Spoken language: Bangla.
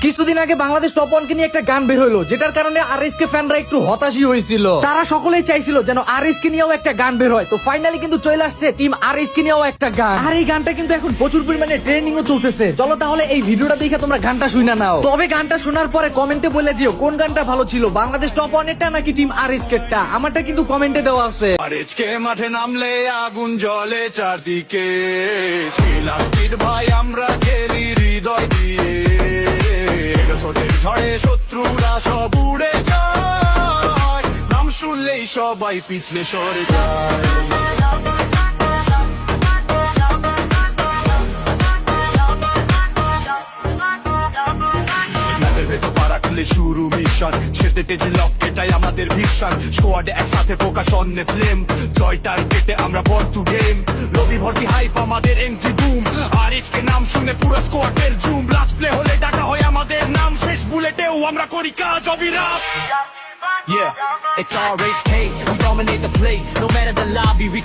কিছুদিন আগে বাংলাদেশ টপ 1 কে নিয়ে একটা গান বের হলো, যেটার কারণে আরএসকে ফ্যানরা একটু হতাশই হয়েছিল। তারা সকলেই চাইছিল যেন আরএসকে নিয়েও একটা গান বের হয়। তো ফাইনালি কিন্তু চলে আসছে টিম আরএসকে নিয়েও একটা গান, আর এই গানটা কিন্তু এখন প্রচুর পরিমাণে ট্রেন্ডিংও চলতেছে। চলো তাহলে এই ভিডিওটা দেখে তোমরা গানটা শুনে নাও। তবে গানটা শোনার পরে কমেন্টে বলে দিও কোন গানটা ভালো ছিল, বাংলাদেশ টপ 1 এরটা নাকি টিম আরএসকেরটা। আমারটা কিন্তু কমেন্টে দেওয়া আছে। আরএসকে মাঠে নামলে আগুন জ্বলে চারদিকে, স্পিড ভাই আমরা খেলি হৃদয় দিয়ে, ঝড়ে শত্রুরা সব উড়ে যায়, নাম শুনলেই সবাই পিছলে সরে যায়। শুরু মিশন শেষে টেজি লক, এটাই আমাদের ভিশন। স্কোয়াডে একসাথে ফোকাস অন দ্য ফ্লেম, জয় টার্গেটে আমরা বর্ন টু গেম। লবি ভর্তি হাইপ আমাদের এন্ট্রি বুম, আর এইচকে নাম শুনে পুরো স্কোয়াডের জুম। লাস্ট প্লে হলে ডাকা হয় আমাদের নাম, শেষ বুলেটেও আমরা করি কাজ অবিরাম। Yeah, it's RHK, we dominate the play, no matter the lobby we